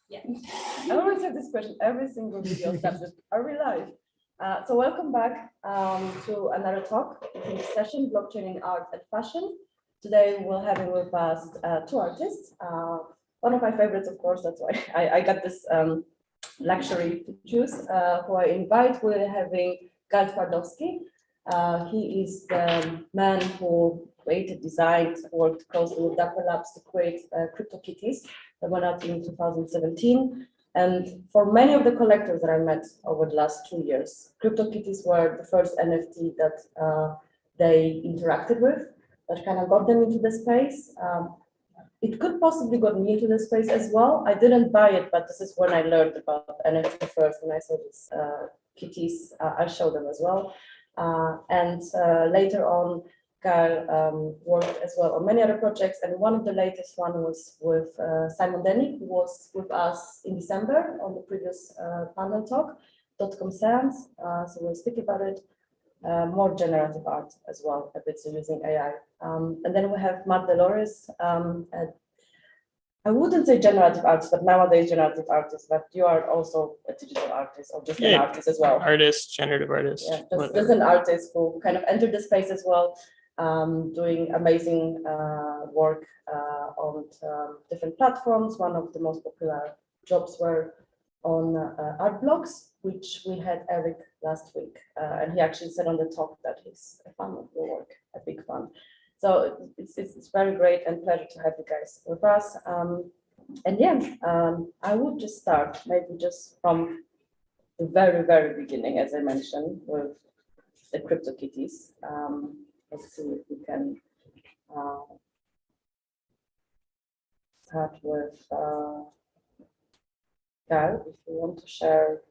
Yeah. I always have this question every single video starts. Are we live? So welcome back to another talk in this session, blockchain in art and fashion. Today we're having with us two artists. One of my favorites, of course, that's why I got this luxury to choose. Who I invite, we're having Guile Twardowski. He is the man who created, designed, worked closely with Dapper Labs to create Cryptokitties that went out in 2017. And for many of the collectors that I met over the last 2 years, Cryptokitties were the first NFT that they interacted with, that kind of got them into the space. It could possibly got me into the space as well. I didn't buy it, but this is when I learned about NFT first, when I saw these kitties, I showed them as well. And later on, Guile worked as well on many other projects, and one of the latest one was with Simon Denny, who was with us in December on the previous panel talk, .com Seance. So we'll speak about it. More generative art as well, a bit so using AI. And then we have DesLauriers. I wouldn't say generative artist, but nowadays generative artist, but you are also a digital artist or just an artist as well. Artist, generative artist. Yeah, just an artist who kind of entered the space as well, doing amazing work on different platforms. One of the most popular jobs were on art blogs, which we had Eric last week. And he actually said on the talk that he's a fan of your work, a big fan. So it's very great and pleasure to have you guys with us. And yeah, I would just start maybe just from the very, very beginning, as I mentioned, with the Cryptokitties. Let's see if we can start with Guile, if you want to share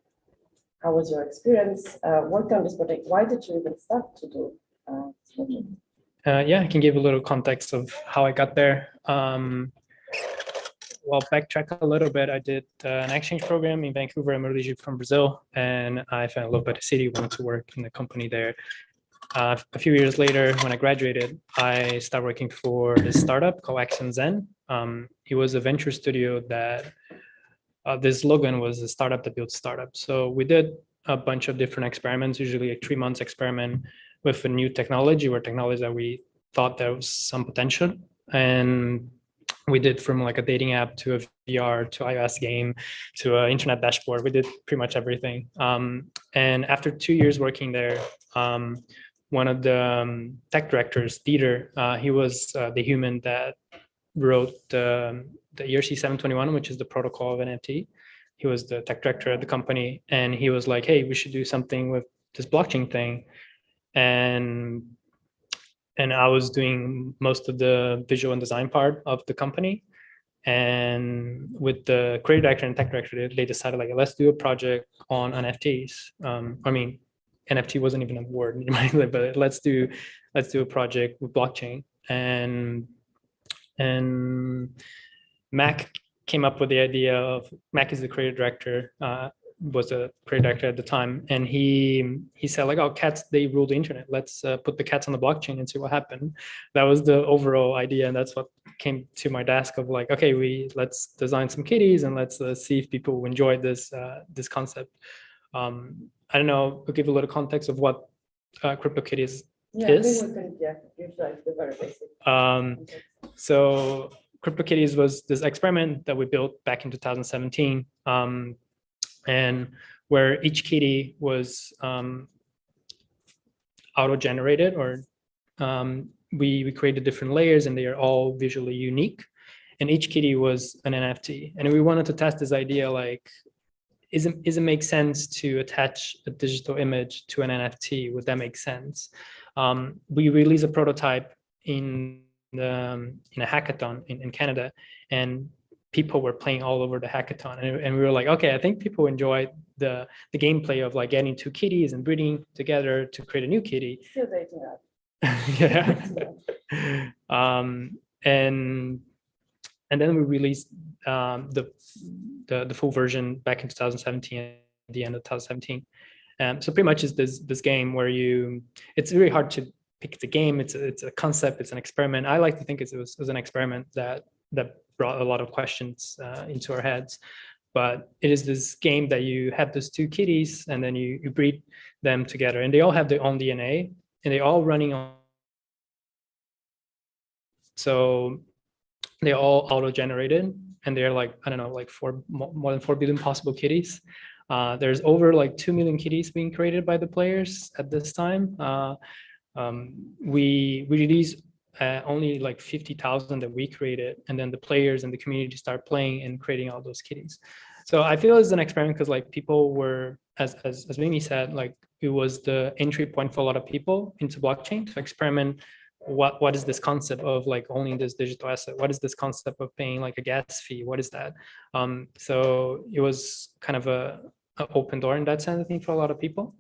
how was your experience working on this project? Why did you even start to do this project? Yeah, I can give a little context of how I got there. Well, backtrack a little bit. I did an exchange program in Vancouver. I'm originally from Brazil, and I fell in love by the city, wanted to work in the company there. A few years later, when I graduated, I started working for this startup called Action Zen. It was a venture studio that this slogan was a startup that built startups. So we did a bunch of different experiments, usually a 3 months experiment with a new technology or technology that we thought there was some potential. And we did from like a dating app to a VR to iOS game to an internet dashboard. We did pretty much everything. And after 2 years working there, one of the tech directors, Dieter, he was the human that wrote the ERC 721, which is the protocol of NFT. He was the tech director at the company, and he was like, hey, we should do something with this blockchain thing. And I was doing most of the visual and design part of the company. And with the creative director and tech director, they decided like, let's do a project on NFTs. I mean, NFT wasn't even a word, but let's do a project with blockchain. And Mac came up with the idea of, Mac is the creative director, was a creative director at the time, and he said like, oh, cats, they rule the internet. Let's put the cats on the blockchain and see what happened. That was the overall idea, and that's what came to my desk of like, okay, let's design some kitties and let's see if people enjoy this this concept. I don't know, I'll give a little context of what Cryptokitties is. I think we can, give like the very basic. So Cryptokitties was this experiment that we built back in 2017, and where each kitty was auto-generated, or we created different layers, and they are all visually unique. And each kitty was an NFT. And we wanted to test this idea, like, is it make sense to attach a digital image to an NFT? Would that make sense? We released a prototype in a hackathon in Canada, and people were playing all over the hackathon, and we were like, okay, I think people enjoyed the gameplay of like getting two kitties and breeding together to create a new kitty. Still dating that. Yeah. And then we released the full version back in 2017, at the end of 2017. So pretty much is this game where it's really hard to pick the game. It's a concept, it's an experiment. I like to think it was an experiment that that brought a lot of questions into our heads. But it is this game that you have those two kitties and then you breed them together, and they all have their own DNA and they're all running on. So they're all auto-generated, and they're like, I don't know, like more than 4 billion possible kitties. There's over like 2 million kitties being created by the players at this time. We release only like 50,000 that we created, and then the players and the community start playing and creating all those kitties. So I feel it's an experiment because like people were, as Mimi said, like it was the entry point for a lot of people into blockchain to experiment. What is this concept of like owning this digital asset? What is this concept of paying like a gas fee? What is that? So it was kind of a open door in that sense, I think, for a lot of people.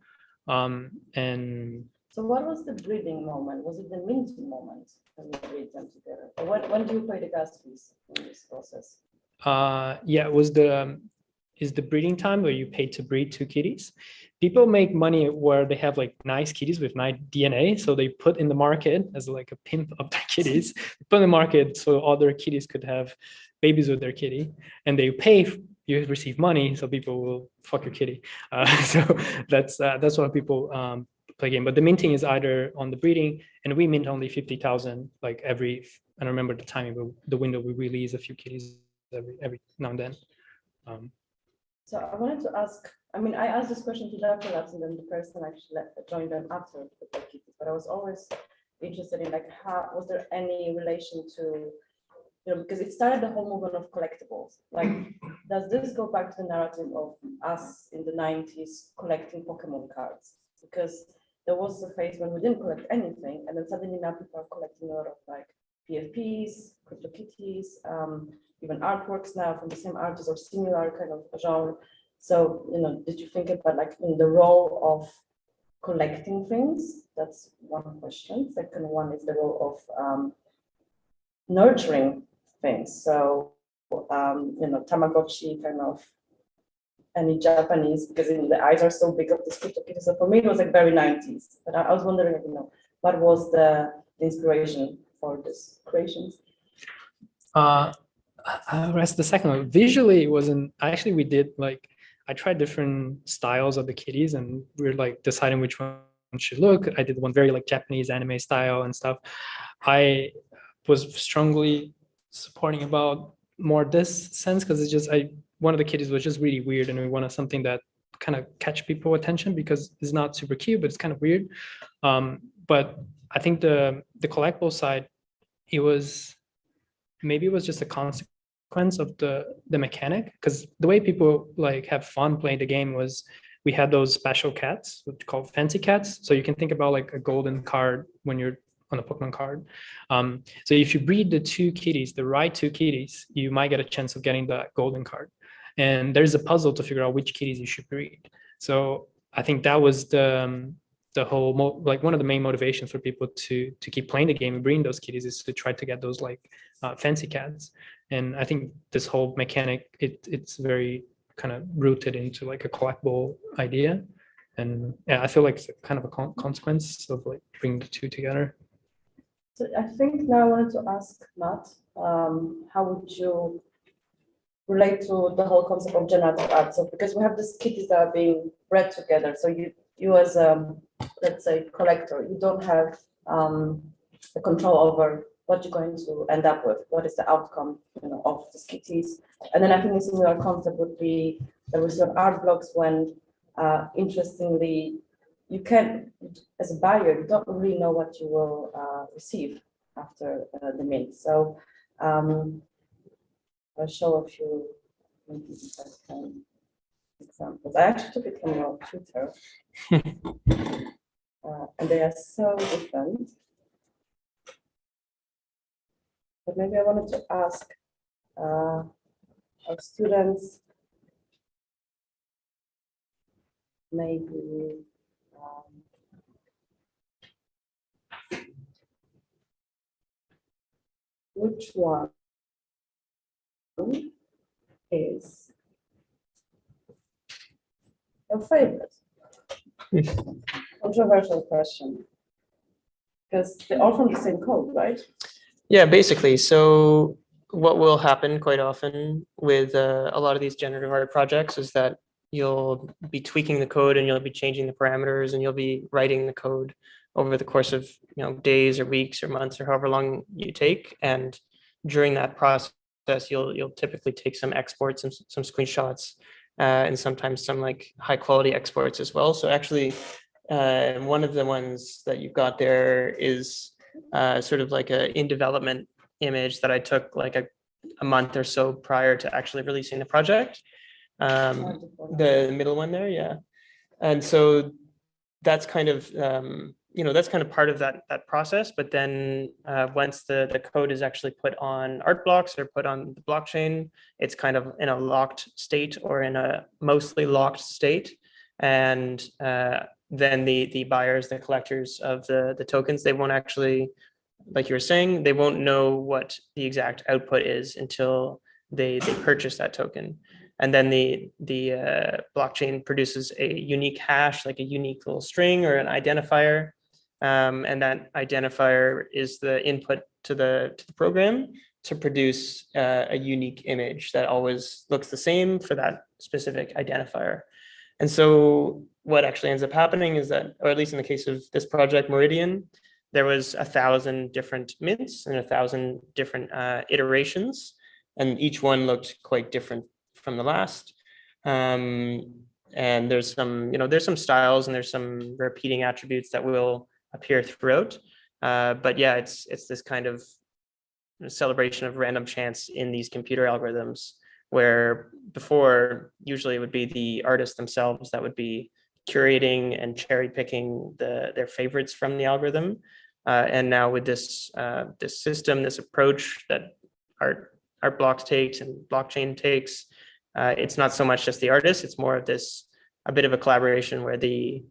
And so what was the breeding moment? Was it the minting moment when you breed them together? Or when do you pay the gas fees in this process? Yeah, it was the breeding time where you pay to breed two kitties. People make money where they have like nice kitties with nice DNA. So they put in the market as like a pimp of their kitties, put in the market so other kitties could have babies with their kitty, and they pay, you receive money, so people will fuck your kitty. So that's why people play game. But the minting is either on the breeding, and we mint only 50,000 like every, I don't remember the timing, but the window we release a few kitties every now and then. So I wanted to ask, I mean, I asked this question to DotCom, and then the person actually joined them after the Cryptokitties, but I was always interested in like, how was there any relation to, you know, because it started the whole movement of collectibles. Like, does this go back to the narrative of us in the 90s collecting Pokemon cards? Because there was a phase when we didn't collect anything, and then suddenly now people are collecting a lot of like PFPs, Cryptokitties, even artworks now from the same artist or similar kind of genre. So, you know, did you think about like in the role of collecting things? That's one question. Second one is the role of nurturing things. So, you know, Tamagotchi kind of, any Japanese, because the eyes are so big of the Cryptokitties. So for me, it was like very 90s. But I was wondering, you know, what was the inspiration for these creations? I'll ask the second one. Visually, it wasn't, actually we did like, I tried different styles of the kitties and we were like deciding which one should look. I did one very like Japanese anime style and stuff. I was strongly supporting about more this sense because it's just, one of the kitties was just really weird, and we wanted something that kind of catch people attention because it's not super cute, but it's kind of weird. But I think the collectible side, it was, maybe it was just a consequence of the mechanic, because the way people like have fun playing the game was we had those special cats, which are called fancy cats. So you can think about like a golden card when you're on a Pokemon card. So if you breed the two kitties, the right two kitties, you might get a chance of getting that golden card. And there's a puzzle to figure out which kitties you should breed. So I think that was the whole like one of the main motivations for people to keep playing the game and breeding those kitties is to try to get those like fancy cats. And I think this whole mechanic, it's very kind of rooted into like a collectible idea. And yeah, I feel like it's kind of a consequence of like bringing the two together. So I think now I wanted to ask Matt, how would you relate to the whole concept of generative art? So because we have these kitties that are being bred together, so you as let's say collector, you don't have the control over what you're going to end up with, what is the outcome, you know, of the kitties. And then I think a similar concept would be the receipt of art blocks when, interestingly, you can, as a buyer, you don't really know what you will receive after the mint. So I'll show a few examples. I actually took it from your Twitter, and they are so different. But maybe I wanted to ask our students, maybe which one is your favorite? Controversial question, because they're all from the same code, right? Yeah, basically. So what will happen quite often with a lot of these generative art projects is that you'll be tweaking the code and you'll be changing the parameters and you'll be writing the code over the course of days or weeks or months or however long you take. And during that process, you'll typically take some exports and some screenshots and sometimes some like high quality exports as well. So actually, one of the ones that you've got there is sort of like a in development image that I took like a month or so prior to actually releasing the project. The middle one there, yeah. And so that's kind of that's kind of part of that process. But then once the code is actually put on art blocks or put on the blockchain, it's kind of in a locked state or in a mostly locked state. And then the buyers, the collectors of the tokens, they won't actually, like you were saying, they won't know what the exact output is until they purchase that token. And then the blockchain produces a unique hash, like a unique little string or an identifier. And that identifier is the input to the program to produce a unique image that always looks the same for that specific identifier. And so what actually ends up happening is that, or at least in the case of this project, Meridian, there was 1,000 different mints and 1,000 different iterations, and each one looked quite different from the last. And there's some styles and there's some repeating attributes that will appear throughout. But yeah, it's this kind of celebration of random chance in these computer algorithms, where before usually it would be the artists themselves that would be curating and cherry picking their favorites from the algorithm. And now with this system, this approach that art blocks takes and blockchain takes, it's not so much just the artist, it's more of a bit of a collaboration where the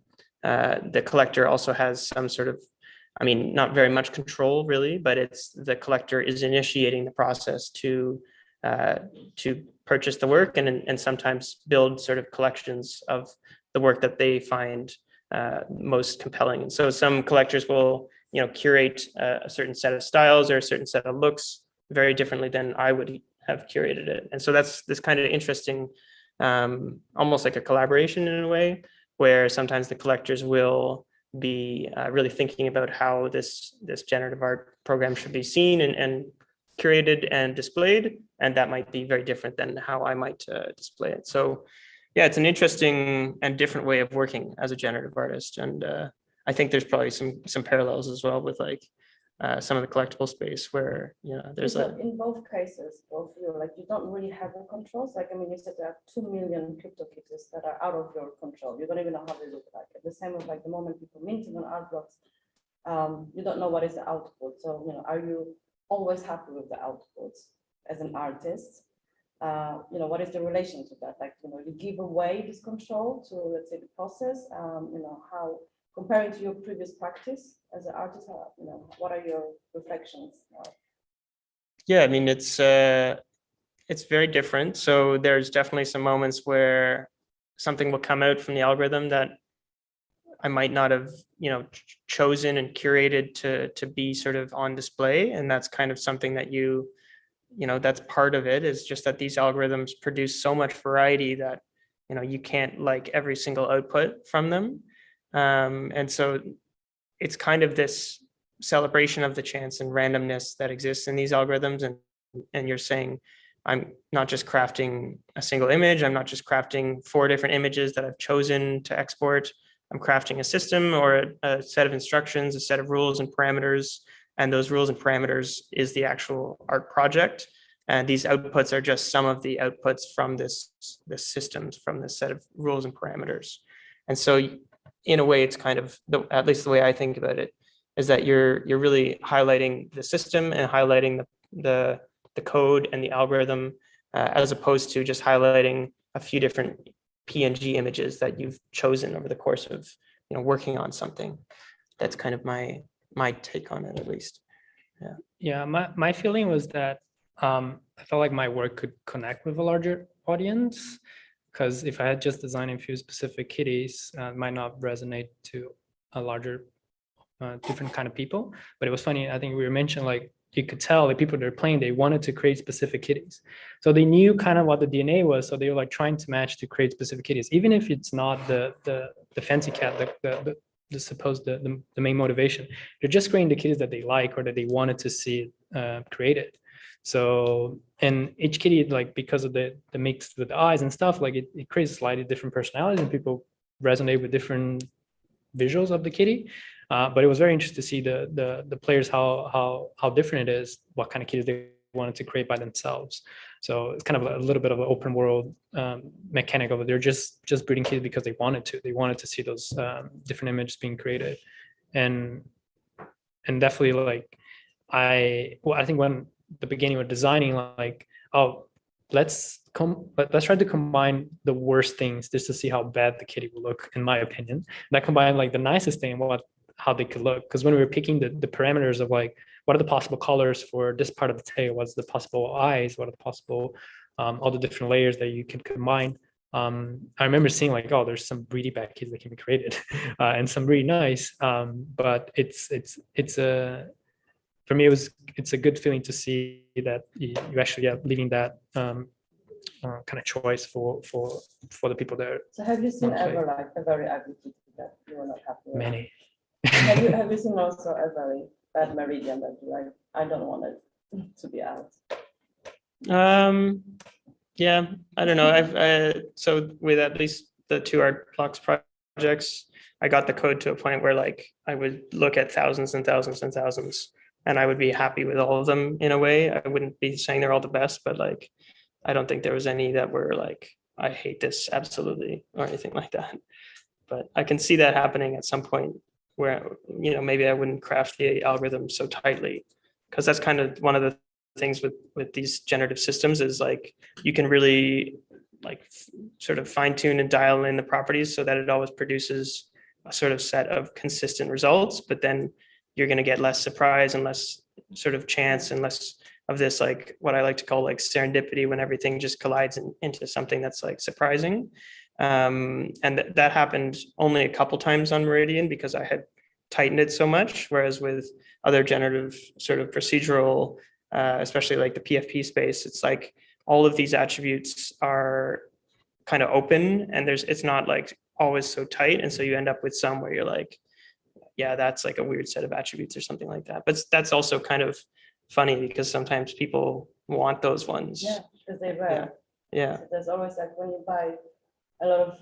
collector also has some sort of, not very much control really, but it's the collector is initiating the process to purchase the work and sometimes build sort of collections of the work that they find most compelling. And so some collectors will curate a certain set of styles or a certain set of looks very differently than I would have curated it. And so that's this kind of interesting, almost like a collaboration in a way, where sometimes the collectors will be really thinking about how this generative art program should be seen and curated and displayed, and that might be very different than how I might display it. So yeah, it's an interesting and different way of working as a generative artist. And I think there's probably some parallels as well with like some of the collectible space where, there's in both cases, both you don't really have the controls. Like, you said there are 2 million Cryptokitties that are out of your control. You don't even know how they look like. The same with like the moment people minting on art blocks, you don't know what is the output. So, are you always happy with the outputs as an artist? What is the relation to that? Like, you give away this control to, let's say, the process, how, comparing to your previous practice as an artist, what are your reflections? Yeah, it's very different. So there's definitely some moments where something will come out from the algorithm that I might not have, chosen and curated to be sort of on display. And that's kind of something that that's part of it, is just that these algorithms produce so much variety that, you can't like every single output from them. And so it's kind of this celebration of the chance and randomness that exists in these algorithms. And you're saying, I'm not just crafting a single image. I'm not just crafting 4 different images that I've chosen to export. I'm crafting a system or a set of instructions, a set of rules and parameters. And those rules and parameters is the actual art project. And these outputs are just some of the outputs from this systems, from this set of rules and parameters. And so in a way, it's kind of, at least the way I think about it, is that you're really highlighting the system and highlighting the code and the algorithm, as opposed to just highlighting a few different PNG images that you've chosen over the course of working on something. That's kind of my take on it, at least. Yeah, my feeling was that I felt like my work could connect with a larger audience, because if I had just designed a few specific kitties, it might not resonate to a larger different kind of people. But it was funny, I think we mentioned like you could tell the people that are playing, they wanted to create specific kitties. So they knew kind of what the DNA was. So they were like trying to match to create specific kitties, even if it's not the fancy cat, the main motivation. They're just creating the kitties that they like or that they wanted to see created. So, and each kitty, like because of the mix with the eyes and stuff, like it creates slightly different personalities, and people resonate with different visuals of the kitty. But it was very interesting to see the players how different it is, what kind of kitties they wanted to create by themselves. So it's kind of a little bit of an open world mechanic of it. They're just breeding kitties because they wanted to. They wanted to see those different images being created, and definitely like I think when the beginning of designing, like, oh, let's try to combine the worst things just to see how bad the kitty will look, in my opinion. And I combined like the nicest thing and how they could look. Because when we were picking the parameters of like, what are the possible colors for this part of the tail? What's the possible eyes? What are the possible, all the different layers that you can combine? I remember seeing like, oh, there's some really bad kitties that can be created and some really nice. But for me, it's a good feeling to see that you actually are leaving that kind of choice for the people there. So have you seen ever like a very ugly kitty that you were not happy with? Many. have you seen also a very bad Meridian that you like, I don't want it to be out? Yeah, I don't know. So with at least the two art blocks projects, I got the code to a point where like I would look at thousands and thousands and thousands, and I would be happy with all of them in a way. I wouldn't be saying they're all the best, but like, I don't think there was any that were like, I hate this absolutely or anything like that. But I can see that happening at some point where, you know, maybe I wouldn't craft the algorithm so tightly, because that's kind of one of the things with these generative systems is like, you can really like sort of fine tune and dial in the properties so that it always produces a sort of set of consistent results, but then you're going to get less surprise and less sort of chance and less of this, like what I like to call like serendipity, when everything just collides into something that's like surprising. And that happened only a couple times on Meridian because I had tightened it so much. Whereas with other generative sort of procedural, especially like the PFP space, it's like all of these attributes are kind of open, and it's not like always so tight. And so you end up with some where you're like, yeah, that's like a weird set of attributes or something like that. But that's also kind of funny because sometimes people want those ones. Yeah, because they're rare. Yeah. So there's always like when you buy a lot of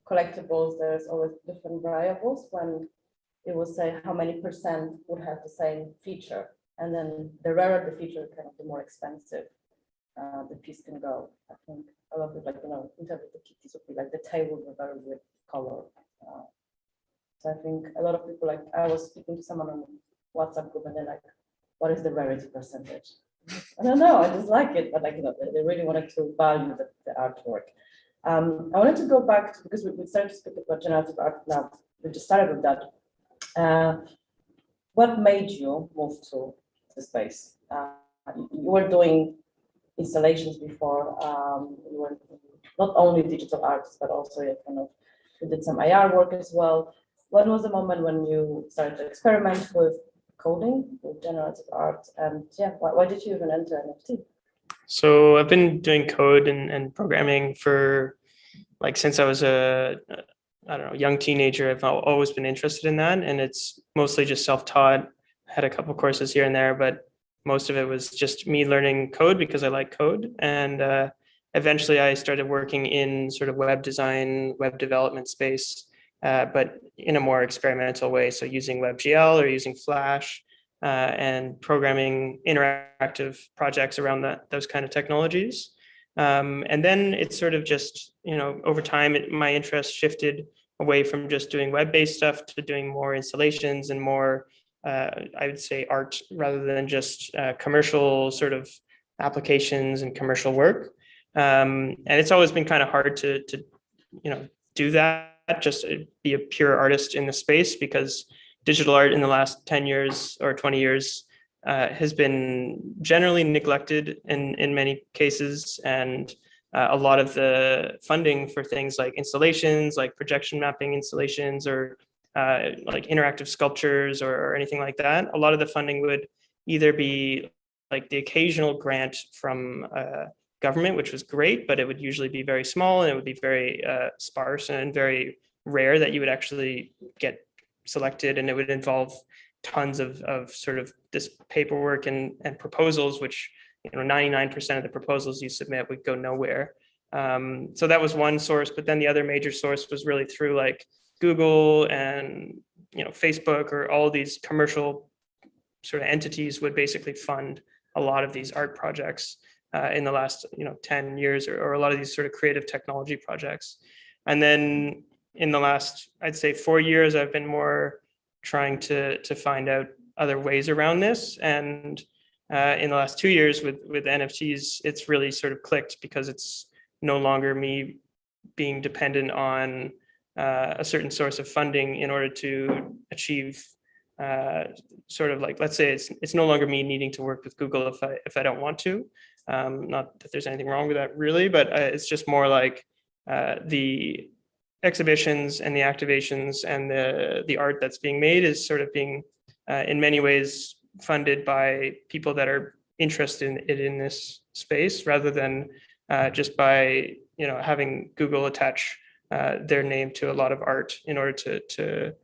collectibles, there's always different variables when it will say how many percent would have the same feature. And then the rarer the feature, kind of the more expensive the piece can go. I think a lot of like, you know, in terms of the kitties would be like the tail would be very weird color. So I think a lot of people, like I was speaking to someone on WhatsApp group and they're like, what is the rarity percentage? I don't know, I just like it, but like, you know, they really wanted to value the artwork. I wanted to go back to, because we started to speak about generative art now, we just started with that. What made you move to the space? You were doing installations before, you were not only digital artists, but also you did some IR work as well. When was the moment when you started to experiment with coding, with generative art, and yeah, why did you even enter NFT? So I've been doing code and programming for like since I was I don't know, young teenager. I've always been interested in that, and it's mostly just self-taught. Had a couple courses here and there, but most of it was just me learning code because I like code. And eventually I started working in sort of web design, web development space, but in a more experimental way. So using WebGL or using Flash and programming interactive projects around those kind of technologies. And then it's sort of just, you know, over time, my interest shifted away from just doing web-based stuff to doing more installations and more, I would say, art rather than just commercial sort of applications and commercial work. And it's always been kind of hard to you know, do that, just be a pure artist in the space, because digital art in the last 10 years or 20 years has been generally neglected in many cases. And a lot of the funding for things like installations, like projection mapping installations, or like interactive sculptures or anything like that, a lot of the funding would either be like the occasional grant from government, which was great, but it would usually be very small and it would be very sparse and very rare that you would actually get selected, and it would involve tons of sort of this paperwork and proposals, which 99% of the proposals you submit would go nowhere. So that was one source, but then the other major source was really through like Google and Facebook, or all these commercial sort of entities would basically fund a lot of these art projects in the last 10 years, or a lot of these sort of creative technology projects. And then in the last, I'd say 4 years, I've been more trying to find out other ways around this. And in the last 2 years with NFTs, it's really sort of clicked, because it's no longer me being dependent on a certain source of funding in order to achieve sort of like, let's say it's no longer me needing to work with Google if I don't want to. Not that there's anything wrong with that really, but it's just more like the exhibitions and the activations and the art that's being made is sort of being in many ways funded by people that are interested in this space, rather than just by having Google attach their name to a lot of art in order to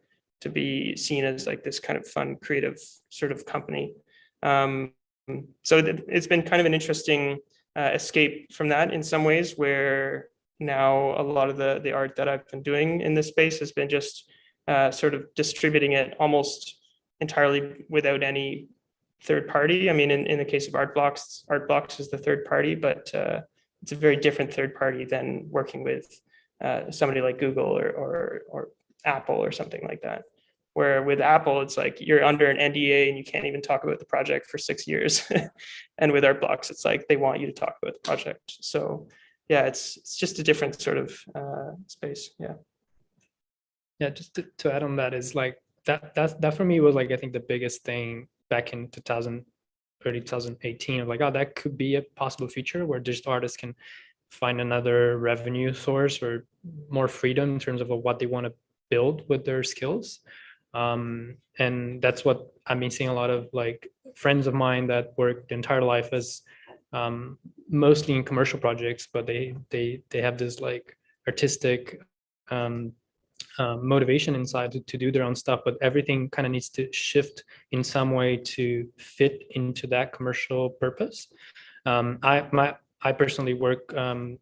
be seen as like this kind of fun, creative sort of company. So it's been kind of an interesting escape from that in some ways, where now a lot of the art that I've been doing in this space has been just sort of distributing it almost entirely without any third party. I mean, in the case of Artblocks is the third party, but it's a very different third party than working with somebody like Google or Apple or something like that. Where with Apple, it's like you're under an NDA and you can't even talk about the project for 6 years. And with Artblocks, it's like they want you to talk about the project. So yeah, it's just a different sort of space. Yeah. Yeah, just to add on that is like that for me was like, I think the biggest thing back in early 2018 of like, oh, that could be a possible future where digital artists can find another revenue source or more freedom in terms of what they want to build with their skills. And that's what I've been seeing a lot of like friends of mine that work the entire life as mostly in commercial projects, but they have this like artistic motivation inside to do their own stuff, but everything kind of needs to shift in some way to fit into that commercial purpose. I personally work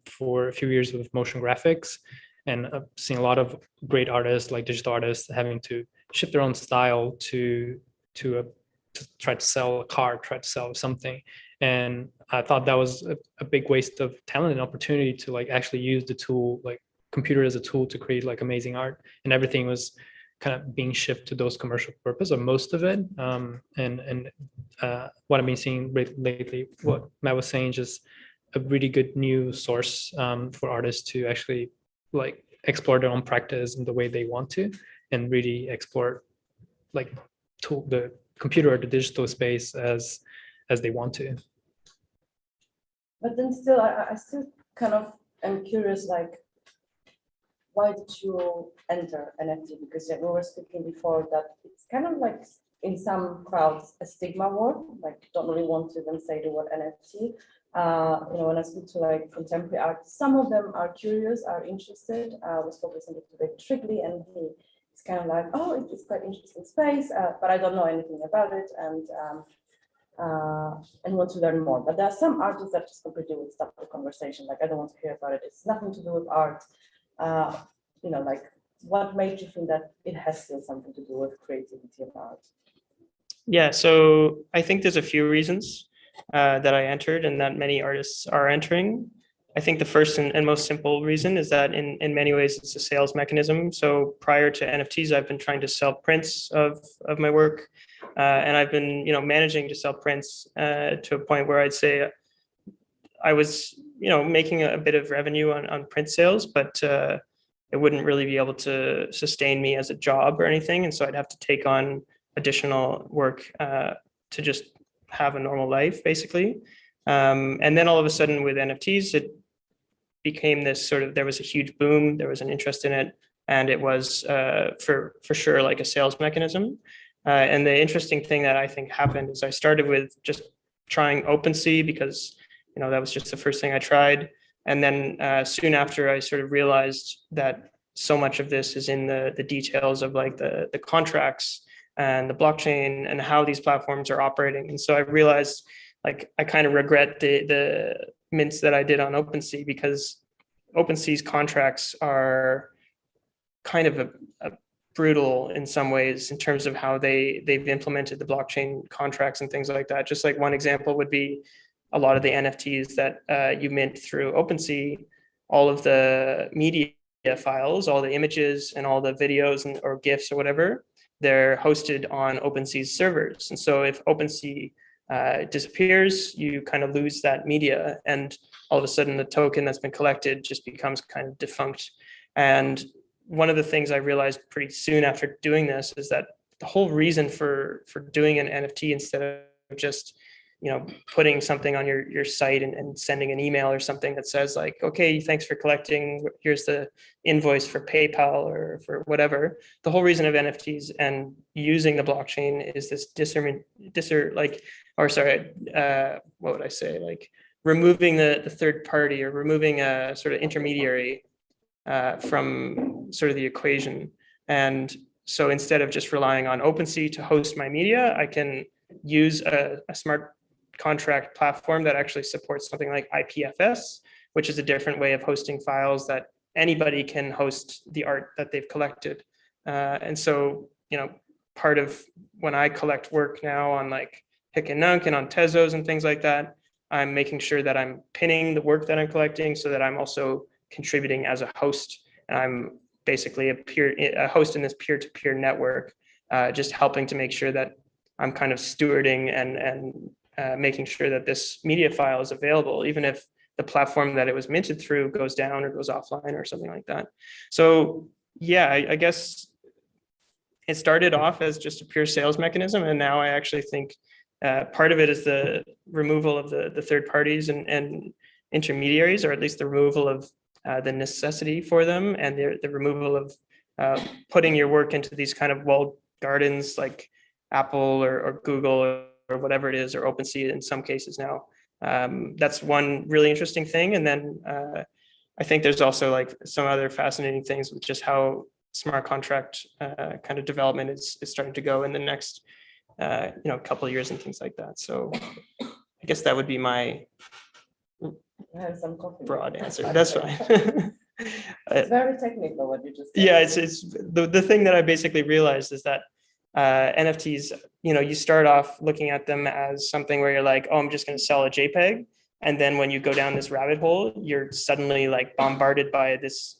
for a few years with motion graphics, and I've seen a lot of great artists, like digital artists, having to shift their own style to try to sell a car, try to sell something. And I thought that was a big waste of talent and opportunity to like actually use the tool, like computer as a tool to create like amazing art, and everything was kind of being shifted to those commercial purpose, or most of it. And what I've been seeing lately, what Matt was saying, just a really good new source for artists to actually like explore their own practice in the way they want to, and really explore like the computer or the digital space as they want to. But then still, I still kind of am curious, like, why did you enter NFT? Because we were speaking before that it's kind of like in some crowds a stigma word, like don't really want to even say the word NFT. When I speak to like contemporary art, some of them are curious, are interested. We spoke with somebody today, Trigly, and it's kind of like, oh, it's quite interesting space, but I don't know anything about it, and want to learn more. But there are some artists that just completely would stop the conversation. Like, I don't want to hear about it. It's nothing to do with art. Like, what made you think that it has still something to do with creativity and art? Yeah, so I think there's a few reasons that I entered, and that many artists are entering. I think the first and most simple reason is that in many ways it's a sales mechanism. So prior to NFTs, I've been trying to sell prints of my work, and I've been managing to sell prints to a point where I'd say I was making a bit of revenue on print sales, but it wouldn't really be able to sustain me as a job or anything, and so I'd have to take on additional work to just have a normal life, basically. And then all of a sudden with NFTs, it became this sort of, there was a huge boom, there was an interest in it, and it was for sure like a sales mechanism. And the interesting thing that I think happened is I started with just trying OpenSea because, that was just the first thing I tried. And then soon after, I sort of realized that so much of this is in the details of like the contracts and the blockchain and how these platforms are operating. And so I realized like I kind of regret the mints that I did on OpenSea, because OpenSea's contracts are kind of a brutal in some ways in terms of how they've implemented the blockchain contracts and things like that. Just like one example would be a lot of the NFTs that you mint through OpenSea, all of the media files, all the images and all the videos or GIFs or whatever, they're hosted on OpenSea's servers. And so if OpenSea disappears, you kind of lose that media, and all of a sudden the token that's been collected just becomes kind of defunct. And one of the things I realized pretty soon after doing this is that the whole reason for doing an NFT instead of just putting something on your site and sending an email or something that says like, okay, thanks for collecting, here's the invoice for PayPal or for whatever. The whole reason of NFTs and using the blockchain is this what would I say? Like removing the third party, or removing a sort of intermediary from sort of the equation. And so instead of just relying on OpenSea to host my media, I can use a smart contract platform that actually supports something like IPFS, which is a different way of hosting files that anybody can host the art that they've collected. And so, part of when I collect work now on like Hic and Nunc and on Tezos and things like that, I'm making sure that I'm pinning the work that I'm collecting so that I'm also contributing as a host. And I'm basically a host in this peer-to-peer network, just helping to make sure that I'm kind of stewarding and making sure that this media file is available, even if the platform that it was minted through goes down or goes offline or something like that. So yeah, I guess it started off as just a pure sales mechanism, and now I actually think part of it is the removal of the third parties and intermediaries, or at least the removal of the necessity for them, and the removal of putting your work into these kind of walled gardens like Apple or Google or whatever it is, or OpenSea in some cases now. That's one really interesting thing. And then I think there's also like some other fascinating things with just how smart contract kind of development is starting to go in the next couple of years and things like that. So I guess that would be my Have some coffee. Broad answer. That's fine. It's very technical what you just said. Yeah, it's the thing that I basically realized is that NFTs, you start off looking at them as something where you're like, oh, I'm just going to sell a JPEG. And then when you go down this rabbit hole, you're suddenly like bombarded by this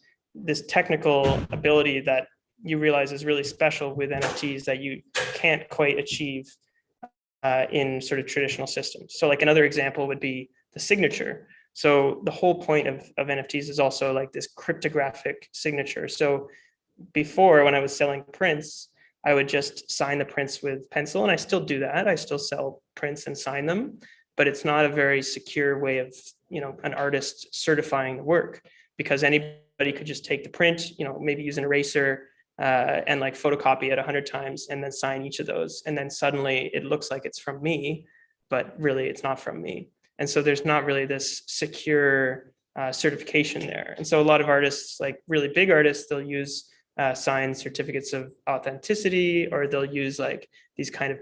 technical ability that you realize is really special with NFTs that you can't quite achieve in sort of traditional systems. So like another example would be the signature. So the whole point of NFTs is also like this cryptographic signature. So before, when I was selling prints, I would just sign the prints with pencil, and I still do that. I still sell prints and sign them, but it's not a very secure way of, an artist certifying the work, because anybody could just take the print, maybe use an eraser and like photocopy it 100 times and then sign each of those. And then suddenly it looks like it's from me, but really it's not from me. And so there's not really this secure certification there. And so a lot of artists, like really big artists, they'll use signed certificates of authenticity, or they'll use like these kind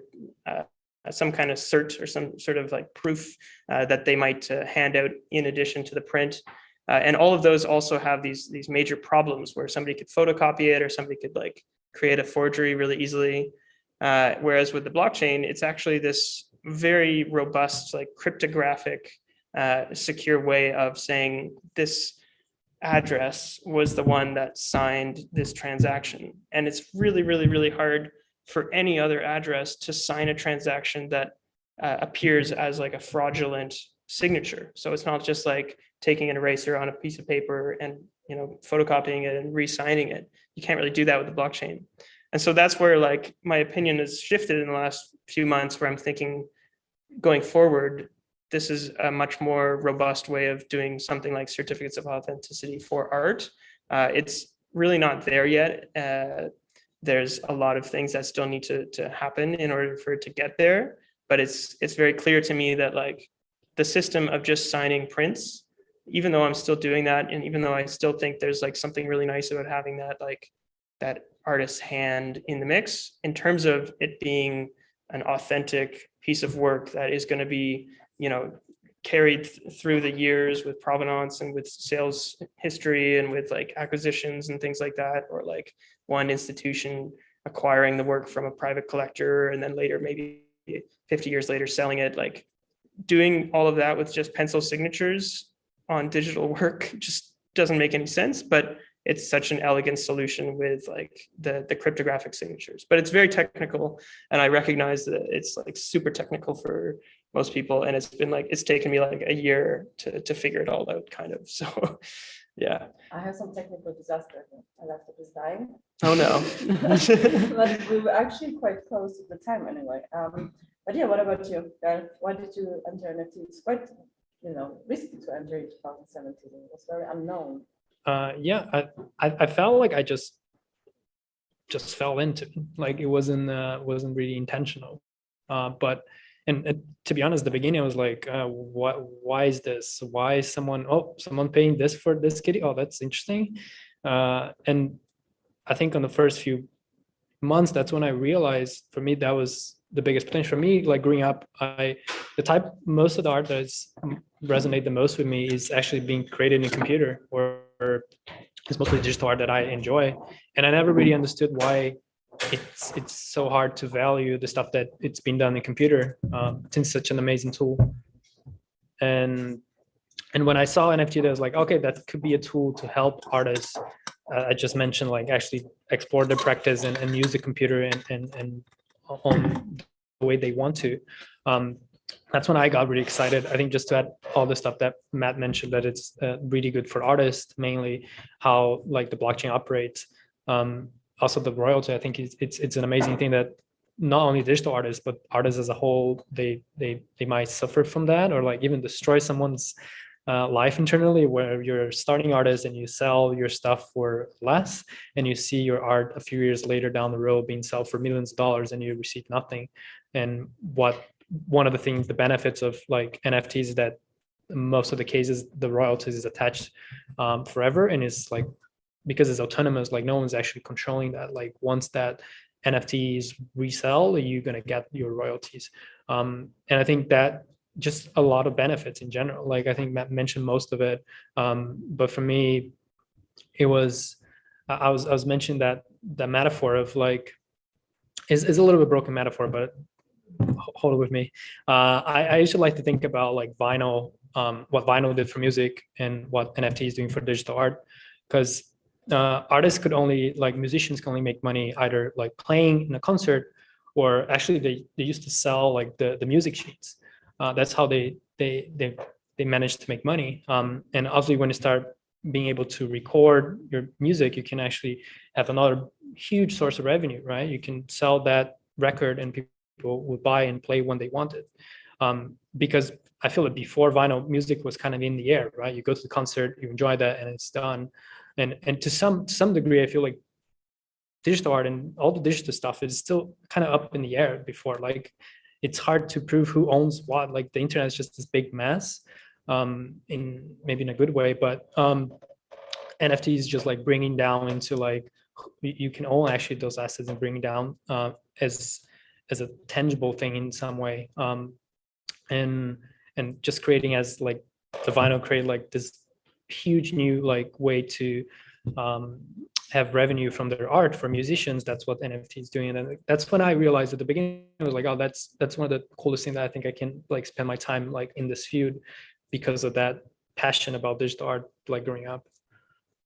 of some kind of cert or some sort of like proof that they might hand out in addition to the print. And all of those also have these major problems where somebody could photocopy it, or somebody could like create a forgery really easily. Whereas with the blockchain, it's actually this very robust, like cryptographic, secure way of saying this address was the one that signed this transaction. And it's really, really, really hard for any other address to sign a transaction that appears as like a fraudulent signature. So it's not just like taking an eraser on a piece of paper and photocopying it and re-signing it. You can't really do that with the blockchain. And so that's where like my opinion has shifted in the last few months, where I'm thinking going forward, this is a much more robust way of doing something like certificates of authenticity for art. It's really not there yet. there's a lot of things that still need to happen in order for it to get there. But it's very clear to me that like the system of just signing prints, even though I'm still doing that, and even though I still think there's like something really nice about having that like that artist's hand in the mix, in terms of it being an authentic piece of work that is going to be, you know, carried through the years with provenance and with sales history and with like acquisitions and things like that, or like one institution acquiring the work from a private collector and then later, maybe 50 years later, selling it. Like doing all of that with just pencil signatures on digital work just doesn't make any sense, but it's such an elegant solution with like the cryptographic signatures. But it's very technical, and I recognize that it's like super technical for most people, and it's taken me like a year to figure it all out, kind of. So yeah. I have some technical disaster. My laptop is dying. Oh no. But we were actually quite close to the time anyway. But yeah, what about you? Why did you enter NFT? It's quite, you know, risky to enter in 2017. It was very unknown. Yeah, I felt like I just fell into it. Like it wasn't really intentional. But and to be honest, the beginning I was like, why is this? Why is someone paying this for this kitty? Oh, that's interesting. And I think on the first few months, that's when I realized, for me, that was the biggest potential for me. Like growing up, most of the art that's resonate the most with me is actually being created in a computer, or it's mostly digital art that I enjoy. And I never really understood why it's so hard to value the stuff that it's been done in computer, since such an amazing tool. And when I saw NFT, I was like, okay, that could be a tool to help artists. I just mentioned, like, actually explore their practice and use the computer and on the way they want to. That's when I got really excited. I think just to add all the stuff that Matt mentioned, that it's really good for artists, mainly how like the blockchain operates. Also the royalty, I think it's an amazing thing that not only digital artists, but artists as a whole, they might suffer from that, or like even destroy someone's life internally, where you're a starting artist and you sell your stuff for less, and you see your art a few years later down the road being sold for millions of dollars and you receive nothing. And one of the things, the benefits of like NFTs is that most of the cases, the royalties is attached forever, and it's like, because it's autonomous, like no one's actually controlling that. Like once that NFTs resell, you're gonna get your royalties. And I think that just a lot of benefits in general. Like I think Matt mentioned most of it, but for me, it was I was mentioning that the metaphor of like is a little bit broken metaphor, but hold it with me. I used to like to think about like vinyl, what vinyl did for music and what NFT is doing for digital art, because artists could only, like musicians can only make money either like playing in a concert, or actually they used to sell like the music sheets. That's how they managed to make money. And obviously when you start being able to record your music, you can actually have another huge source of revenue, right? You can sell that record and people would buy and play when they wanted. Because I feel that before, vinyl music was kind of in the air, right? You go to the concert, you enjoy that, and it's done. And to some degree, I feel like digital art and all the digital stuff is still kind of up in the air before. Like it's hard to prove who owns what. Like the internet is just this big mess, in maybe in a good way, but NFT is just like bringing down into like, you can own actually those assets and bring down as a tangible thing in some way, and just creating as like the vinyl create like this huge new like way to have revenue from their art for musicians. That's what NFT is doing. And that's when I realized at the beginning, I was like, oh, that's one of the coolest things that I think I can like spend my time like in this field, because of that passion about digital art, like growing up.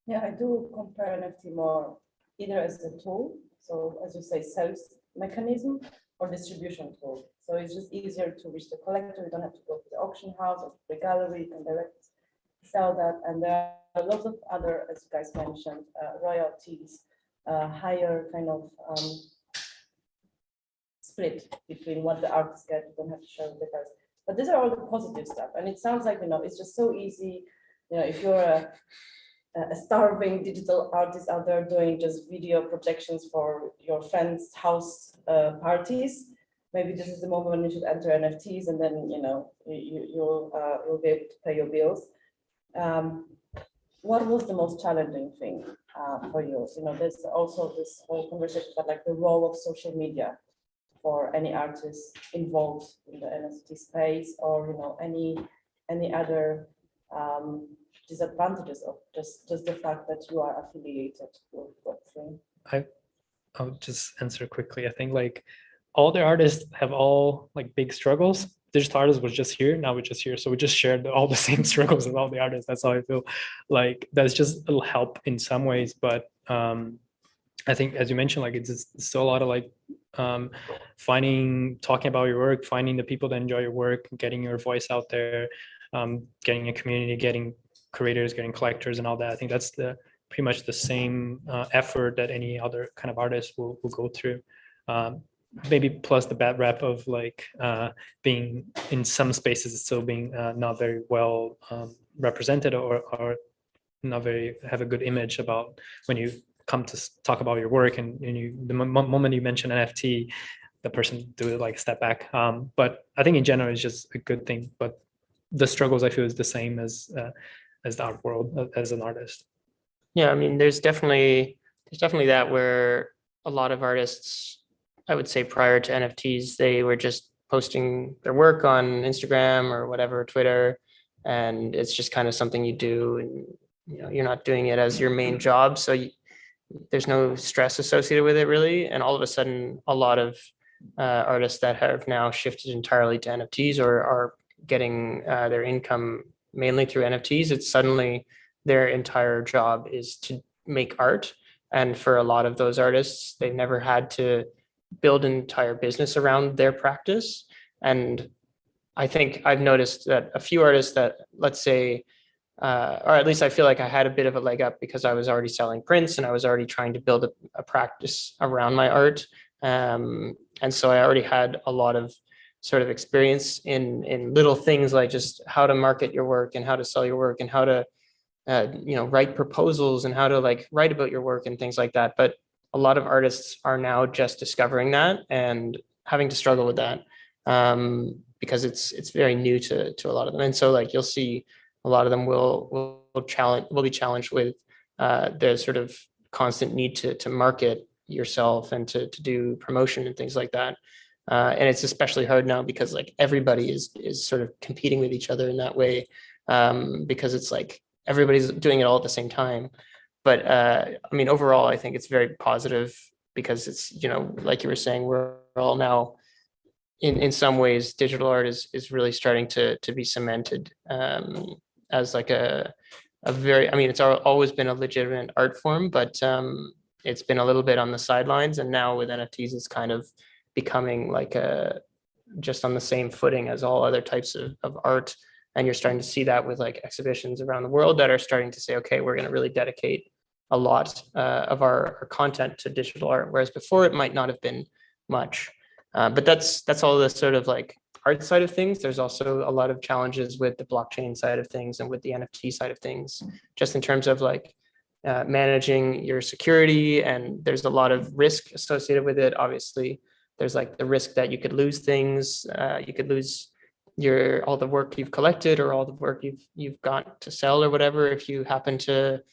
Yeah, I do compare NFT more either as a tool, so as you say, sales mechanism, or distribution tool. So it's just easier to reach the collector. You don't have to go to the auction house or the gallery. You can direct sell that. And there are lots of other, as you guys mentioned, royalties, higher kind of split between what the artists get. You don't have to share with the guys. But these are all the positive stuff. And it sounds like, you know, it's just so easy. You know, if you're a a starving digital artist out there doing just video projections for your friends' house parties. Maybe this is the moment when you should enter NFTs, and then you'll be able to pay your bills. What was the most challenging thing for you? There's also this whole conversation about like the role of social media for any artist involved in the NFT space, or any other disadvantages of just the fact that you are affiliated with Web3. I'll just answer quickly. I think like all the artists have all like big struggles. Digital artists was just here, now we're just here. So we just shared all the same struggles with all the artists. That's how I feel. Like that's just it'll help in some ways. But I think as you mentioned, like it's still a lot of like talking about your work, finding the people that enjoy your work, getting your voice out there, getting a community, getting creators, getting collectors and all that. I think that's pretty much the same effort that any other kind of artist will go through. Maybe plus the bad rap of like being in some spaces still being not very well represented or not very have a good image about when you come to talk about your work, and the moment you mention NFT, the person do like step back. But I think in general it's just a good thing. But the struggles I feel is the same as the art world as an artist. Yeah, I mean, there's definitely that where a lot of artists, I would say prior to NFTs, they were just posting their work on Instagram or whatever, Twitter, and it's just kind of something you do, and you're not doing it as your main job, so there's no stress associated with it really. And all of a sudden, a lot of artists that have now shifted entirely to NFTs or are getting their income mainly through NFTs, it's suddenly their entire job is to make art. And for a lot of those artists, they've never had to build an entire business around their practice. And I think I've noticed that a few artists that, let's say, or at least I feel like I had a bit of a leg up because I was already selling prints and I was already trying to build a practice around my art. And so I already had a lot of sort of experience in little things like just how to market your work and how to sell your work and how to write proposals and how to like write about your work and things like that. But a lot of artists are now just discovering that and having to struggle with that because it's very new to a lot of them. And so like you'll see a lot of them will be challenged with their sort of constant need to market yourself and to do promotion and things like that. And it's especially hard now because like everybody is sort of competing with each other in that way because it's like everybody's doing it all at the same time. But I mean, overall, I think it's very positive because it's, like you were saying, we're all now in some ways, digital art is really starting to be cemented as like a very, I mean, it's always been a legitimate art form, but it's been a little bit on the sidelines. And now with NFTs, it's kind of becoming like just on the same footing as all other types of art. And you're starting to see that with like exhibitions around the world that are starting to say, okay, we're going to really dedicate a lot of our content to digital art, whereas before it might not have been much. But that's all the sort of like art side of things. There's also a lot of challenges with the blockchain side of things and with the NFT side of things, just in terms of like managing your security. And there's a lot of risk associated with it. Obviously, there's like the risk that you could lose things. You could lose all the work you've collected or all the work you've got to sell or whatever if you happen to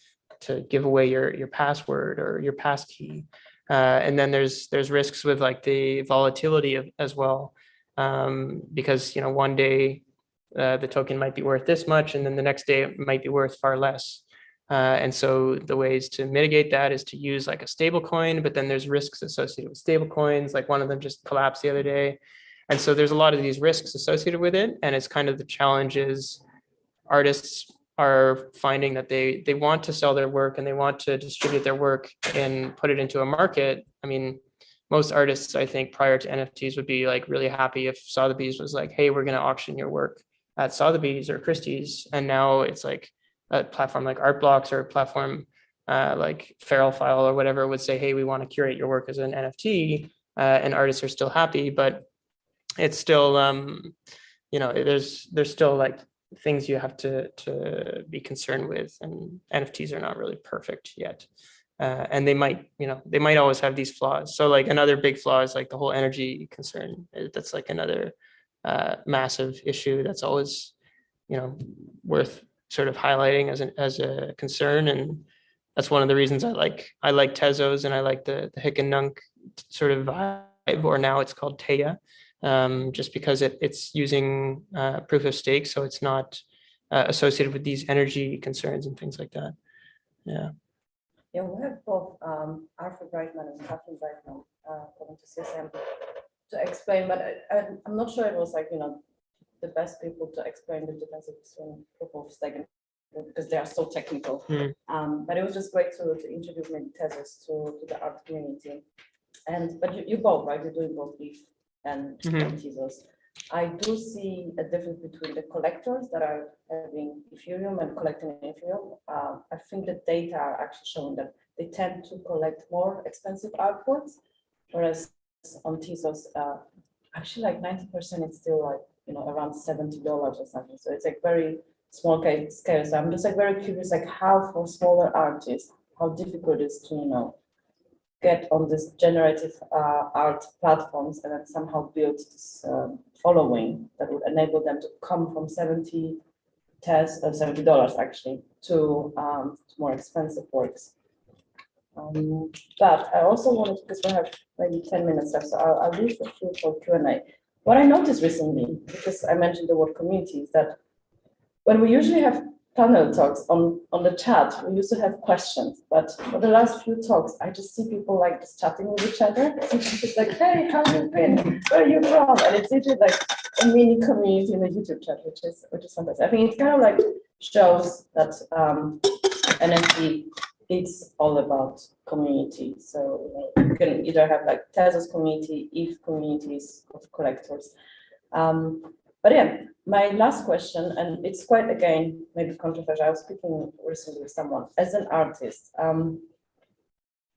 give away your password or your passkey. And then there's risks with like the volatility as well, because one day the token might be worth this much, and then the next day it might be worth far less. And so the ways to mitigate that is to use like a stable coin, but then there's risks associated with stable coins. Like one of them just collapsed the other day. And so there's a lot of these risks associated with it. And it's kind of the challenge is artists are finding that they want to sell their work and they want to distribute their work and put it into a market. I mean, most artists, I think, prior to NFTs would be like really happy if Sotheby's was like, hey, we're going to auction your work at Sotheby's or Christie's. And now it's like a platform like Artblocks or a platform like Feral File or whatever would say, hey, we want to curate your work as an NFT, and artists are still happy, but it's still, there's still like things you have to be concerned with, and NFTs are not really perfect yet. And they might always have these flaws. So like another big flaw is like the whole energy concern. That's like another massive issue that's always, worth sort of highlighting as a concern. And that's one of the reasons I like Tezos, and I like the Hick and Nunk sort of vibe, or now it's called Teya, just because it's using proof of stake, so it's not associated with these energy concerns and things like that. Yeah. Yeah, we have both Arthur Brightman and Catherine Brightman coming to CSM to explain, but I'm not sure it was like, the best people to explain the differences between proof of stake and because they are so technical. But it was just great to introduce maybe Tezos to the art community. But you both, right? You're doing both ETH and Tezos. I do see a difference between the collectors that are having Ethereum and collecting Ethereum. I think the data are actually showing that they tend to collect more expensive artworks, whereas on Tezos, actually like 90% it's still like, around $70 or something. So it's like very small scale. So I'm just like very curious, like how for smaller artists, how difficult it is to, get on this generative art platforms and then somehow build this following that would enable them to come from $70 actually to more expensive works. But I also wanted, because we have maybe 10 minutes left, so I'll leave the floor for Q&A. What I noticed recently, because I mentioned the word community, is that when we usually have panel talks on the chat, we used to have questions, but for the last few talks, I just see people like just chatting with each other. It's like, hey, how have you been? Where are you from? And it's usually like a mini community in the YouTube chat, which is fantastic. I think it kind of like shows that NFT it's all about community. So you can either have like Tezos community, ETH communities of collectors. But yeah, my last question, and it's quite, again, maybe controversial. I was speaking recently with someone as an artist. I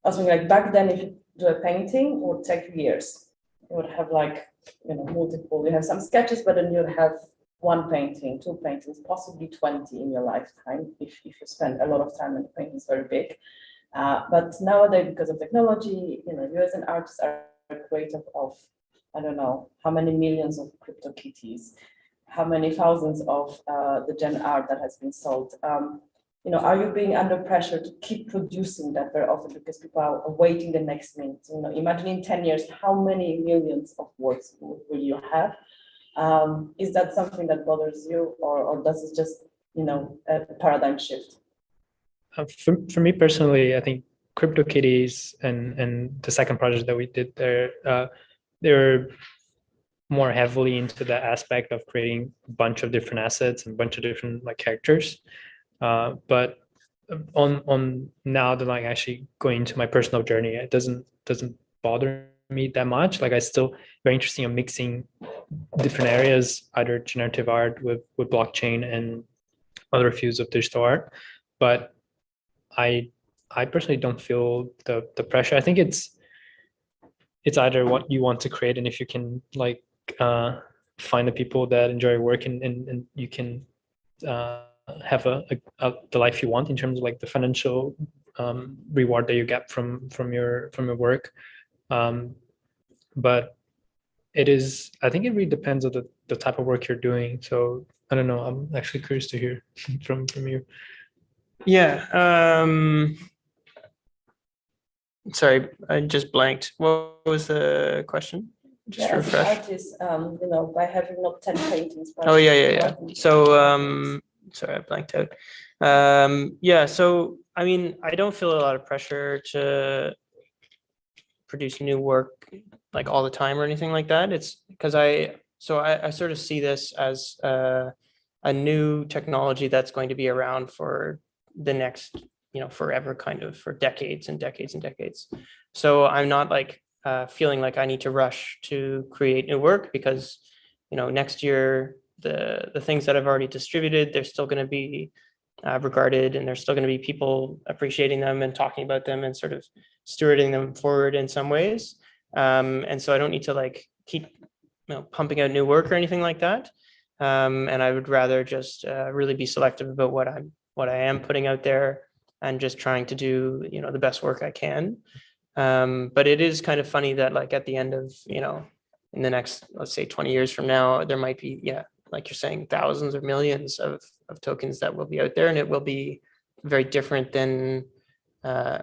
was thinking like back then, if you do a painting, it would take years. You would have like, multiple, you have some sketches, but then you'd have one painting, two paintings, possibly 20 in your lifetime, if you spend a lot of time and the painting is very big. But nowadays, because of technology, you as an artist are creative of, I don't know, how many millions of Cryptokitties, how many thousands of the gen art that has been sold. Are you being under pressure to keep producing that very often because people are awaiting the next minute? Imagine in 10 years, how many millions of works will you have? Is that something that bothers you, or does it just, a paradigm shift? For me personally, I think Cryptokitties and the second project that we did there, they're more heavily into the aspect of creating a bunch of different assets and a bunch of different like characters. But on now that like actually going into my personal journey, it doesn't bother me that much. Like I still very interesting in mixing different areas, either generative art with blockchain and other views of digital art. But I personally don't feel the pressure. I think it's either what you want to create, and if you can like find the people that enjoy your work and you can have the life you want in terms of like the financial reward that you get from your work. But I think it really depends on the type of work you're doing. So I don't know. I'm actually curious to hear from you. Yeah. Sorry, I just blanked. What was the question? Just to refresh. Artists, by having not 10 paintings. Oh yeah. So sorry, I blanked out. Yeah. So I mean, I don't feel a lot of pressure to produce new work like all the time or anything like that. It's because I sort of see this as a new technology that's going to be around for the next, forever, kind of for decades and decades and decades. So I'm not like feeling like I need to rush to create new work because, next year, the things that I've already distributed, they're still going to be regarded, and there's still going to be people appreciating them and talking about them and sort of stewarding them forward in some ways. And so I don't need to like keep pumping out new work or anything like that. And I would rather just really be selective about what I am putting out there and just trying to do, the best work I can. But it is kind of funny that like at the end of, in the next, let's say 20 years from now, there might be, like you're saying, thousands or millions of tokens that will be out there, and it will be very different than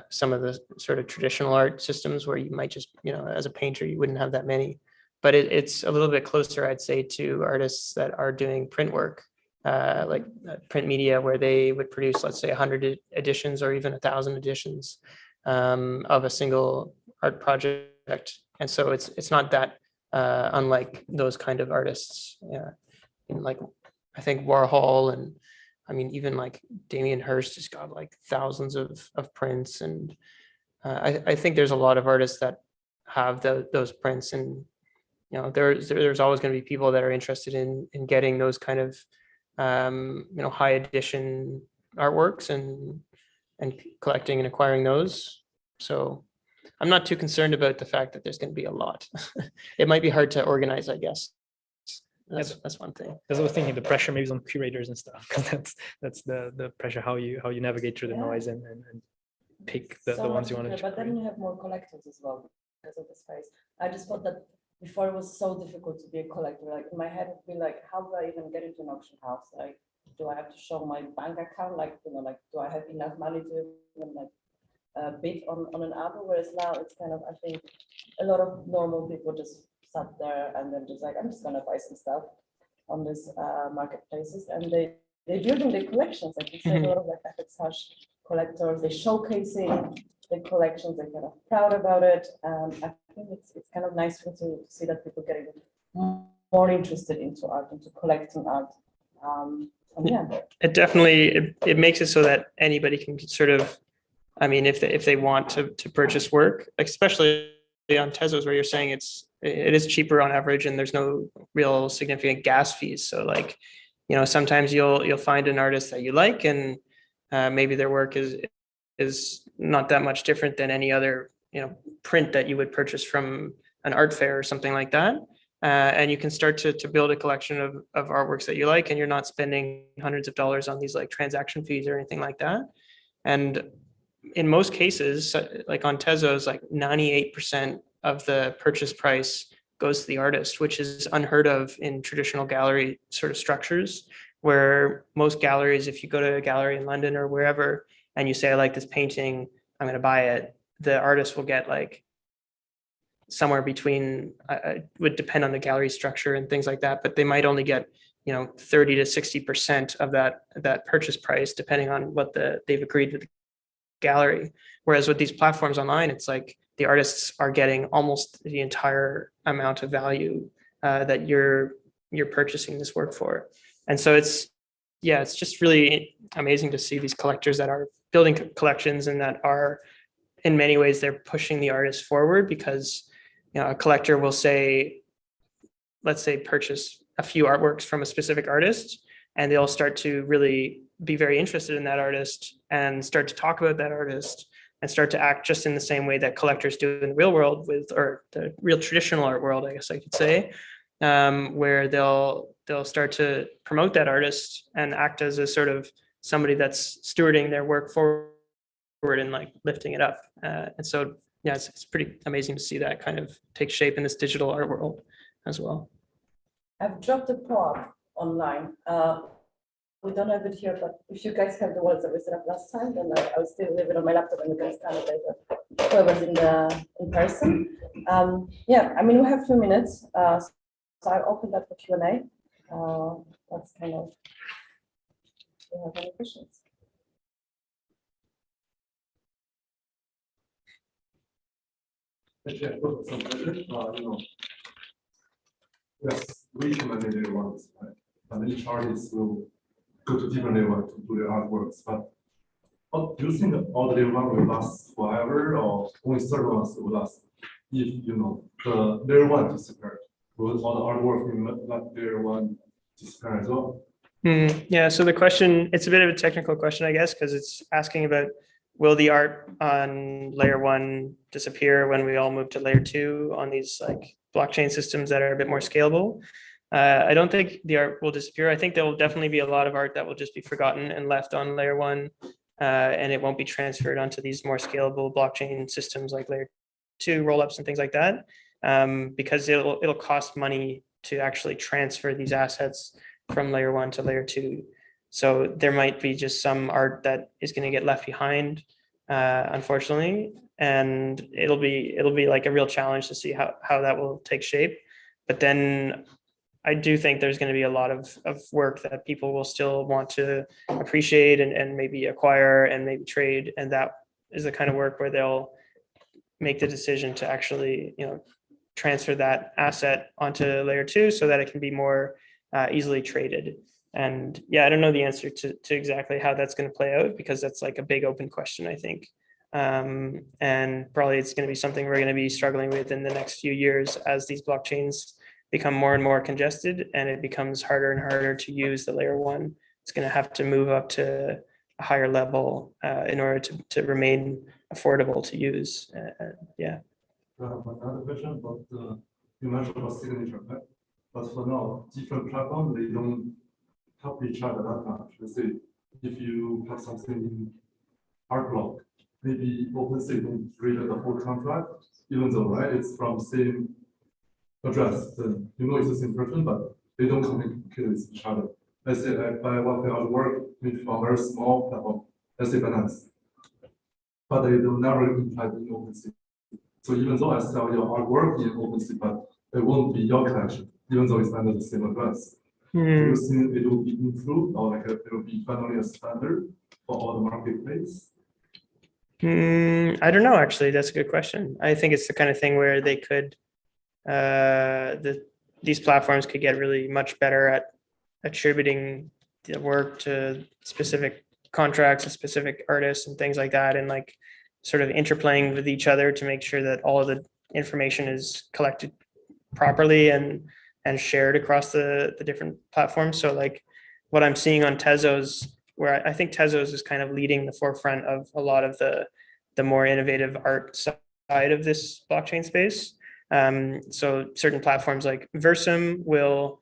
some of the sort of traditional art systems where you might just, as a painter, you wouldn't have that many. But it's a little bit closer, I'd say, to artists that are doing print work, like print media, where they would produce, let's say, 100 editions or even 1,000 editions of a single art project. And so it's not that unlike those kind of artists. Yeah, like I think Warhol, and I mean even like Damien Hirst has got like thousands of prints, and I think there's a lot of artists that have those prints, and there's always going to be people that are interested in getting those kind of high edition artworks and collecting and acquiring those. So I'm not too concerned about the fact that there's going to be a lot. It might be hard to organize, I guess. That's one thing. I was thinking the pressure maybe is on curators and stuff, because that's the pressure, how you navigate through the noise and pick the ones you want to. But then you have more collectors as well because of the space. I just thought that before it was so difficult to be a collector. Like in my head, it would be like, how do I even get into an auction house? Like, do I have to show my bank account? Like, like, do I have enough money to even like bid on an album? Whereas now it's kind of, I think, a lot of normal people just sat there and then just like, I'm just gonna buy some stuff on this marketplaces, and they're building their collections. Like you said, a lot of like FX hash collectors, they're showcasing the collections, they're kind of proud about it. I think it's kind of nice to see that people getting more interested into art, into collecting art. Yeah, it definitely it makes it so that anybody can sort of, I mean, if they want to purchase work, especially on Tezos, where you're saying it is cheaper on average, and there's no real significant gas fees. So like, sometimes you'll find an artist that you like, and maybe their work is not that much different than any other print that you would purchase from an art fair or something like that. And you can start to build a collection of artworks that you like, and you're not spending hundreds of dollars on these like transaction fees or anything like that. And in most cases, like on Tezos, like 98% of the purchase price goes to the artist, which is unheard of in traditional gallery sort of structures, where most galleries, if you go to a gallery in London or wherever, and you say, I like this painting, I'm going to buy it, the artist will get like somewhere between, would depend on the gallery structure and things like that, but they might only get 30 to 60% of that purchase price, depending on what they've agreed with the gallery. Whereas with these platforms online, it's like the artists are getting almost the entire amount of value that you're purchasing this work for. And so it's just really amazing to see these collectors that are building collections, and that are, in many ways, they're pushing the artist forward, because a collector will say, let's say, purchase a few artworks from a specific artist, and they'll start to really be very interested in that artist and start to talk about that artist and start to act just in the same way that collectors do in the real world or the real traditional art world, I guess I could say, where they'll start to promote that artist and act as a sort of somebody that's stewarding their work forward and like lifting it up. And so, yeah, it's pretty amazing to see that kind of take shape in this digital art world as well. I've dropped a poem online. We don't have it here, but if you guys have the ones that we set up last time, then I'll still leave it on my laptop and we can scan it later. Whoever's in person. Yeah, I mean, we have a few minutes, so I'll open that for Q&A. That's kind of, do you have any questions? Actually, I thought some question, yes, we can manage it once, right? And each artist will go to different level to do their artworks. But do you think all the level one will last forever, or only certain ones will last? If the layer one disappeared, will all the artwork in that layer one disappear as well? Yeah, so the question, it's a bit of a technical question, I guess, because it's asking about, will the art on layer one disappear when we all move to layer two on these like blockchain systems that are a bit more scalable? I don't think the art will disappear. I think there will definitely be a lot of art that will just be forgotten and left on layer 1, and it won't be transferred onto these more scalable blockchain systems like layer 2 rollups and things like that, because it'll cost money to actually transfer these assets from layer 1 to layer 2. So there might be just some art that is going to get left behind, unfortunately, and it'll be like a real challenge to see how that will take shape. But then I do think there's going to be a lot of work that people will still want to appreciate and maybe acquire and maybe trade. And that is the kind of work where they'll make the decision to actually, transfer that asset onto layer 2 so that it can be more easily traded. And yeah, I don't know the answer to exactly how that's going to play out, because that's like a big open question, I think. And probably it's going to be something we're going to be struggling with in the next few years as these blockchains become more and more congested and it becomes harder and harder to use the layer 1. It's going to have to move up to a higher level in order to remain affordable to use. Yeah. Another question, but you mentioned about signature, right? But for now, different platforms, they don't help each other that much. Let's say if you have something in art block, maybe OpenSea don't read the whole contract, even though, right, it's from same address, then it's the same person, but they don't communicate with each other. Let's say I buy one artwork, maybe from a very small platform, let's say Binance, but they will never imply in OpenSea. So even though I sell your artwork in OpenSea, but it won't be your collection, even though it's under the same address. Do you think it will be improved, or like it will be finally a standard for all the marketplace? I don't know, actually. That's a good question. I think it's the kind of thing where they could, these platforms could get really much better at attributing the work to specific contracts and specific artists and things like that, and like sort of interplaying with each other to make sure that all of the information is collected properly and shared across the different platforms. So like what I'm seeing on Tezos, where I think Tezos is kind of leading the forefront of a lot of the more innovative art side of this blockchain space. So certain platforms like Versum will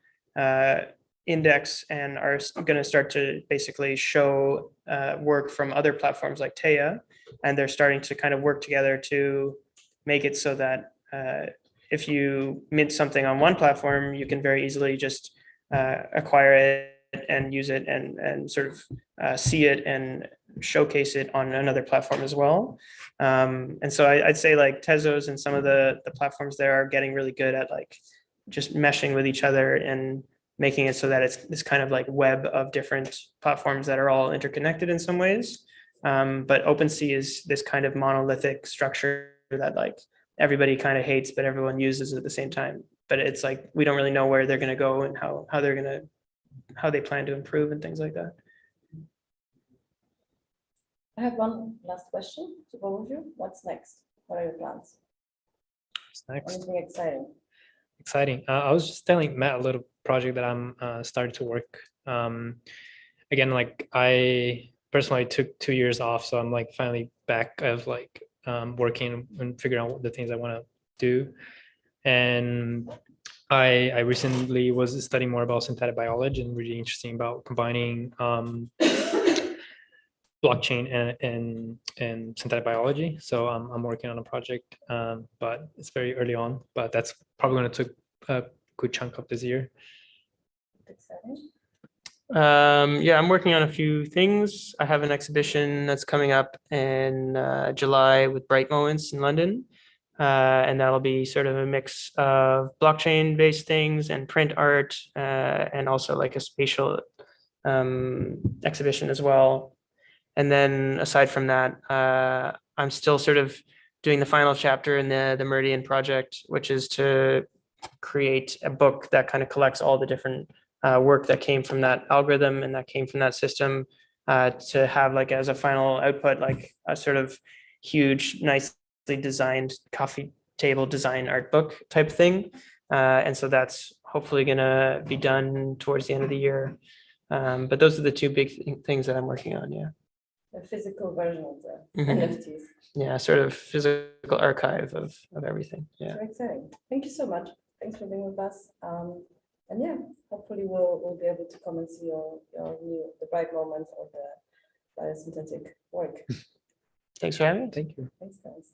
index and are going to start to basically show work from other platforms like Taya, and they're starting to kind of work together to make it so that if you mint something on one platform, you can very easily just acquire it and use it and sort of see it and showcase it on another platform as well. And so I'd say like Tezos and some of the platforms there are getting really good at like just meshing with each other and making it so that it's this kind of like web of different platforms that are all interconnected in some ways. But OpenSea is this kind of monolithic structure that like everybody kind of hates, but everyone uses at the same time. But it's like, we don't really know where they're going to go and how they plan to improve and things like that. I have one last question to both of you. What's next? What are your plans? What's next? Anything exciting? Exciting. I was just telling Matt a little project that I'm starting to work. Again, like I personally took 2 years off, so I'm like finally back of like working and figuring out the things I want to do. And I recently was studying more about synthetic biology and really interesting about combining blockchain and synthetic biology. So I'm working on a project, but it's very early on, but that's probably going to take a good chunk of this year. Exciting. Yeah, I'm working on a few things. I have an exhibition that's coming up in July with Bright Moments in London. And that'll be sort of a mix of blockchain based things and print art, and also like a spatial exhibition as well. And then aside from that, I'm still sort of doing the final chapter in the Meridian project, which is to create a book that kind of collects all the different work that came from that algorithm and that came from that system, to have like as a final output, like a sort of huge, nicely designed coffee table design art book type thing. And so that's hopefully going to be done towards the end of the year. But those are the two big things that I'm working on. Yeah. The physical version of the Mhm. NFTs. Yeah, sort of physical archive of everything. Yeah. Very exciting. Thank you so much. Thanks for being with us. And yeah, hopefully we'll be able to come and see the bright moments of the biosynthetic work. Thanks for having me. Thank you. Thanks, guys.